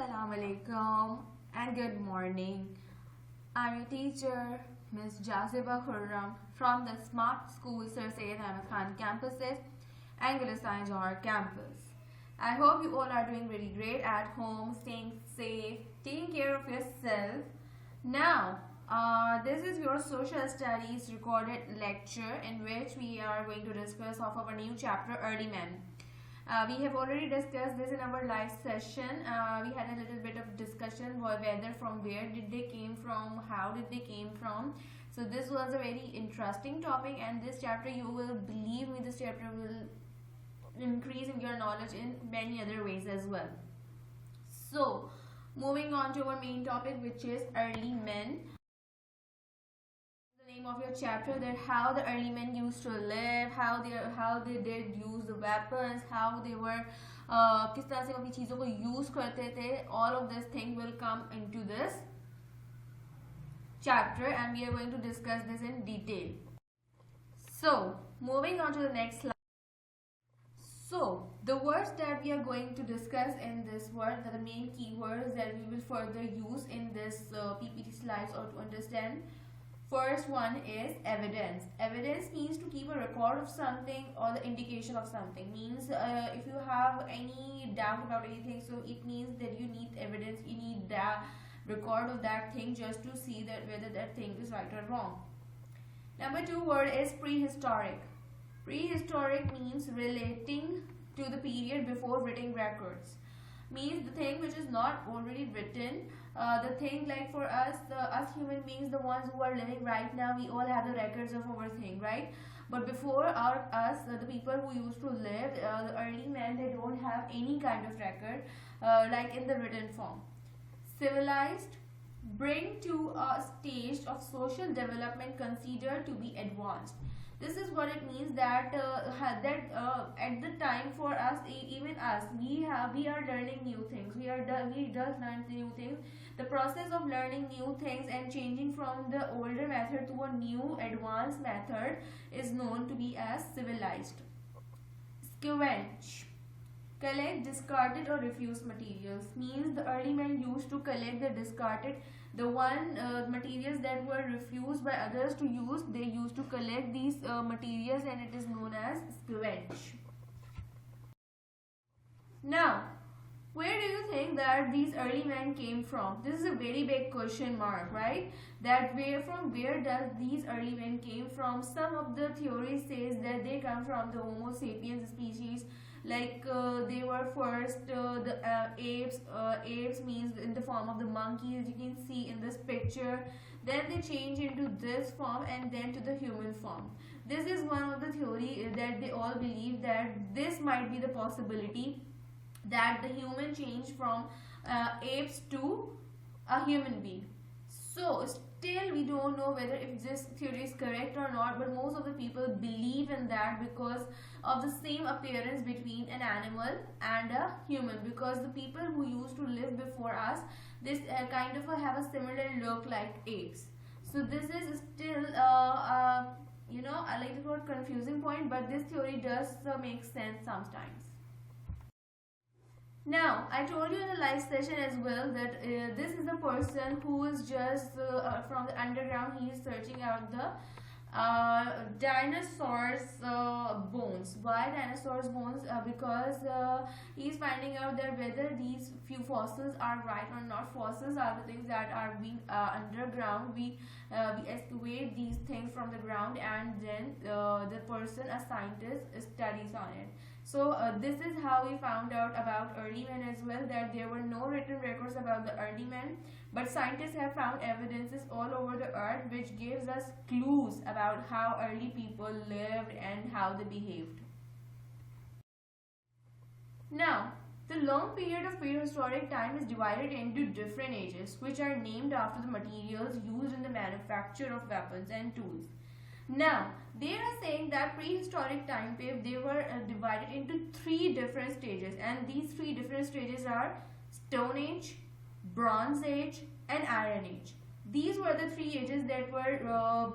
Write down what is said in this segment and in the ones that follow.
Assalamu alaikum and good morning. I'm your teacher, Ms. Jaziba Khurram from the Smart School Sir Syed Ahmed Khan campuses, Anglo-Science Johor campus. I hope you all are doing really great at home, staying safe, taking care of yourself. Now, this is your social studies recorded lecture in which we are going to discuss of our new chapter, Early Men. We have already discussed this in our live session. We had a little bit of discussion whether from where did they came from, how did they came from. So this was a very interesting topic, and this chapter, you will believe me, this chapter will increase in your knowledge in many other ways as well. So moving on to our main topic, which is early men. Name of your chapter, that how the early men used to live, how they did use the weapons, how they were किस तरह से अपनी चीज़ों को use करते थे. All of this thing will come into this chapter and we are going to discuss this in detail. So moving on to the next slide. So the words that we are going to discuss in this word, the main keywords that we will further use in this PPT slides or to understand. First one is evidence. Evidence means to keep a record of something or the indication of something. Means if you have any doubt about anything, so it means that you need evidence, you need the record of that thing just to see that whether that thing is right or wrong. Number two word is prehistoric. Prehistoric means relating to the period before written records. Means the thing which is not already written. The thing like for us, us human beings, the ones who are living right now, we all have the records of our thing, right? But before us, the people who used to live, the early men, they don't have any kind of record like in the written form. Civilized, bring to a stage of social development considered to be advanced. This is what it means that at the time for us, even us, we are learning new things. We does learn new things. The process of learning new things and changing from the older method to a new advanced method is known to be as civilized. Scavenge, collect discarded or refused materials. Means the early men used to collect the discarded, the materials that were refused by others to use. They used to collect these materials and it is known as scavenge. Now, where do you think that these early men came from? This is a very big question mark, right? That where does these early men came from? Some of the theories says that they come from the Homo sapiens species. Like they were first the apes. Apes means in the form of the monkeys, you can see in this picture. Then they change into this form and then to the human form. This is one of the theory that they all believe that this might be the possibility that the human changed from apes to a human being. So still we don't know whether if this theory is correct or not, but most of the people believe in that because of the same appearance between an animal and a human, because the people who used to live before us, this kind of have a similar look like apes. So this is still I like the word confusing point, but this theory does make sense sometimes. Now, I told you in the live session as well that this is a person who is just from the underground. He is searching out the dinosaurs bones. Why dinosaurs bones? Because he is finding out that whether these few fossils are right or not. Fossils are the things that are being underground. We excavate these things from the ground and then the person, a scientist, studies on it. So this is how we found out about early men as well, that there were no written records about the early men, but scientists have found evidences all over the earth which gives us clues about how early people lived and how they behaved. Now, the long period of prehistoric time is divided into different ages which are named after the materials used in the manufacture of weapons and tools. Now, they are saying that prehistoric time period, they were divided into three different stages, and these three different stages are Stone Age, Bronze Age and Iron Age. These were the three ages that were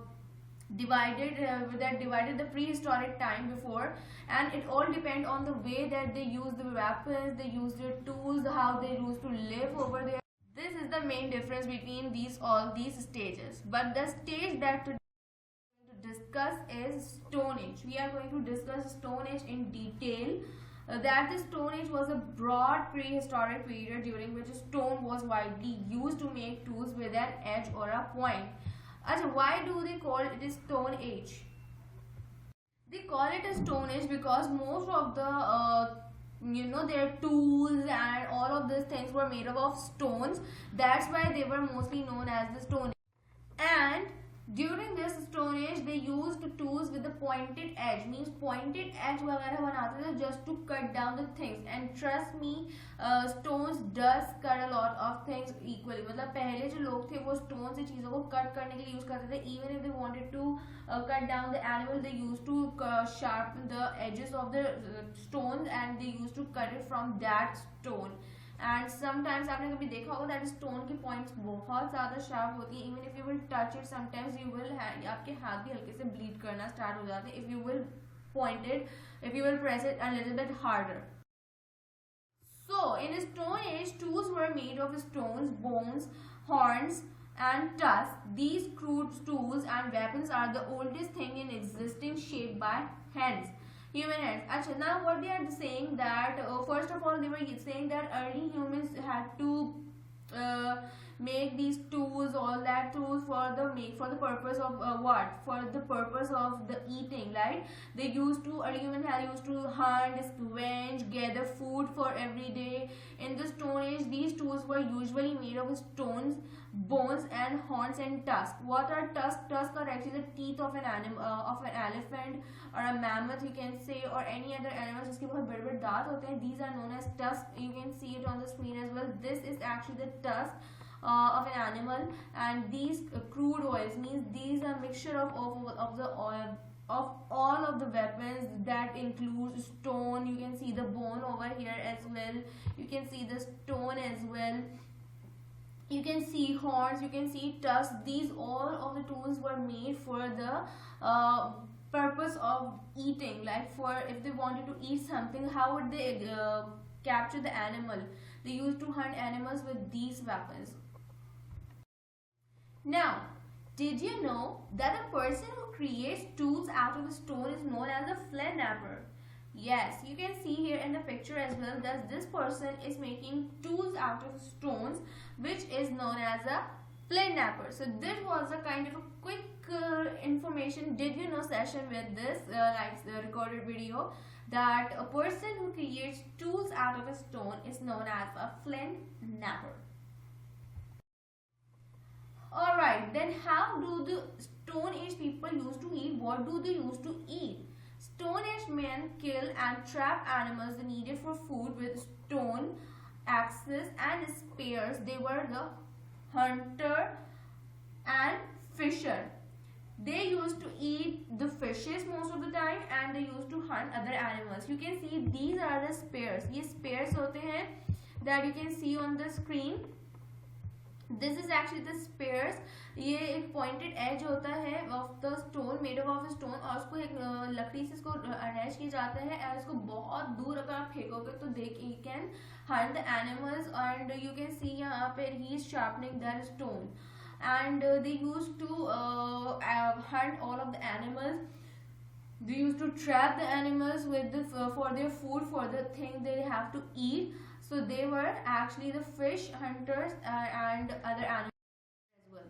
divided the prehistoric time before, and it all depend on the way that they use the weapons, they use their tools, how they used to live over there. This is the main difference between all these stages. But the stage that today we are going to discuss is Stone Age. We are going to discuss Stone Age in detail. That the Stone Age was a broad prehistoric period during which stone was widely used to make tools with an edge or a point. Why do they call it a Stone Age? They call it a Stone Age because most of the their tools and all of these things were made up of stones. That's why they were mostly known as the Stone Age. And during this Stone Age, they used tools with the pointed edge, means pointed edge वगैरह बनाते थे just to cut down the things. And trust me, stones does cut a lot of things equally. मतलब पहले जो लोग थे वो stone से चीज़ों को cut करने के लिए use करते थे. Even if they wanted to cut down the animal, they used to sharpen the edges of the stones and they used to cut it from that stone. And sometimes आपने कभी देखा होगा that stone की points बहुत ज़्यादा sharp होती है. Even if you will touch it sometimes you will आपके हाथ भी हल्के से ब्लीड करना स्टार्ट हो जाते हैं if you will point it, if you will press it a little bit harder. So in Stone Age, tools were made of stones, bones, horns and tusks. These crude tools and weapons are the oldest thing in existing, shaped by hands. Human hands. Achha, now what they are saying that first of all they were saying that early humans had to make these tools, all that tools for the purpose of what? For the purpose of the eating, right? Early humans had used to hunt, scavenge, gather food for every day. In the Stone Age, these tools were usually made of stones, bones and horns and tusks. What are tusks? Tusks are actually the teeth of an animal, of an elephant or a mammoth you can say, or any other animal जिसके बहुत बड़े बड़े दांत होते हैं. These are known as tusks. You can see it on the screen as well. This is actually the tusk of an animal. And these crude oils means these are mixture of the oil of all of the weapons that includes stone. You can see the bone over here as well. You can see the stone as well. You can see horns, you can see tusks. These all of the tools were made for the purpose of eating, like for if they wanted to eat something, how would they capture the animal? They used to hunt animals with these weapons. Now, did you know that a person who creates tools out of stone is known as a flint knapper? Yes, you can see here in the picture as well that this person is making tools out of stones, which is known as a flint knapper. So this was a kind of a quick information, did you know session with this recorded video, that a person who creates tools out of a stone is known as a flint knapper. Alright, then how do the Stone Age people used to eat? What do they used to eat? Stone Age men kill and trap animals needed for food with stone, axes and spears. They were the hunter and fisher. They used to eat the fishes most of the time and they used to hunt other animals. You can see these are the spears. ये spears होते हैं that you can see on the screen. This is actually the spears. ये एक pointed edge होता है of the stone, made up of stone, और उसको एक लकड़ी से इसको attach किया जाता है और इसको बहुत दूर अगर आप फेंकोगे तो you can hunt the animals. And you can see यहाँ पे he is sharpening that stone. And they used to hunt all of the animals. They used to trap the animals with the for their food, for the thing they have to eat. So they were actually the fish hunters and other animals as well.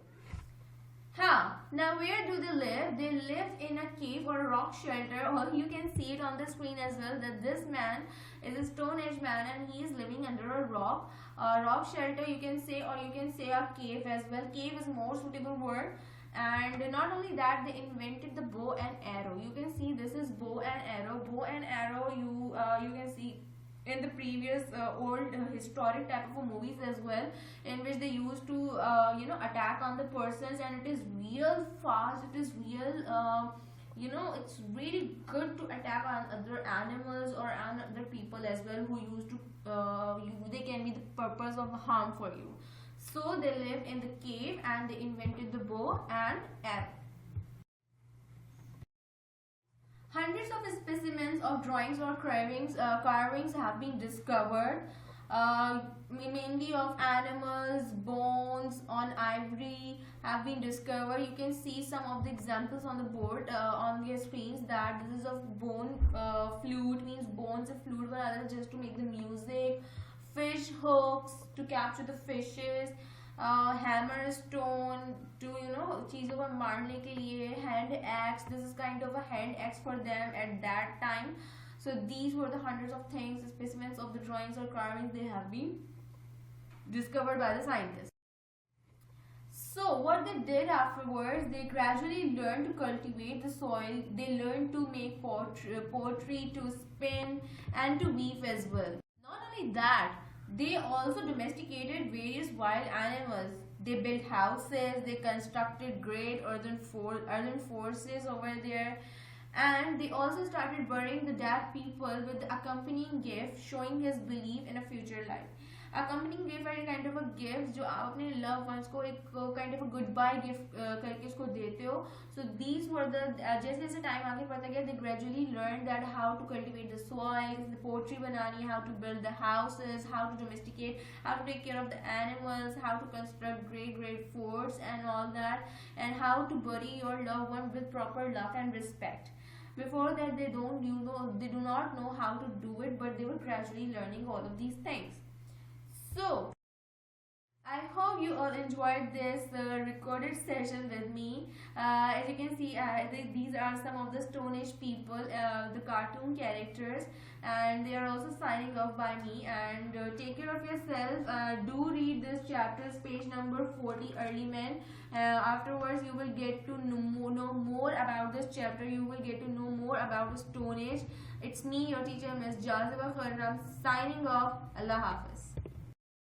Now where do they live? They live in a cave or a rock shelter, or you can see it on the screen as well that this man is a Stone Age man and he is living under a rock. Rock shelter you can say, or you can say a cave as well. Cave is more suitable word. And not only that, they invented the bow and arrow. You can see this is bow and arrow. Bow and arrow you can see in the previous old historic type of movies as well, in which they used to attack on the persons, and it is real fast, it is real it's really good to attack on other animals or on other people as well who used to they can be the purpose of harm for you. So they lived in the cave and they invented the bow and arrow. Hundreds of specimens of drawings or carvings have been discovered, mainly of animals, bones on ivory have been discovered. You can see some of the examples on the board on your screens, that this is of bone flute, means bones of flute were just to make the music, fish hooks to capture the fishes, hammer stone to चीज़ों को मारने के लिए, hand axe, this is kind of a hand axe for them at that time. So these were the hundreds of things, specimens of the drawings or carvings they have been discovered by the scientists. So what they did afterwards, they gradually learned to cultivate the soil, they learned to make pottery, to spin and to weave as well. Not only that, they also domesticated various wild animals. They built houses, they constructed great earthen forces over there, and they also started burying the dead people with the accompanying gift showing his belief in a future life. Accompanying gift है kind of a gift जो आप अपने loved ones को एक kind of a goodbye gift करके उसको देते हो. So these were the जैसे जैसे time आगे बढ़ता गया, they gradually learned that how to cultivate the soil, the pottery बनानी, how to build the houses, how to domesticate, how to take care of the animals, how to construct great forts and all that, and how to bury your loved one with proper love and respect. Before that, they do not know how to do it, but they were gradually learning all of these things. So, I hope you all enjoyed this recorded session with me. As you can see, these are some of the Stone Age people, the cartoon characters, and they are also signing off by me. And take care of yourself. Do read this chapter, page number 40, Early Men. Afterwards, you will get to know more about this chapter. You will get to know more about the Stone Age. It's me, your teacher, Ms. Jaziba Khurram, signing off. Allah Hafiz.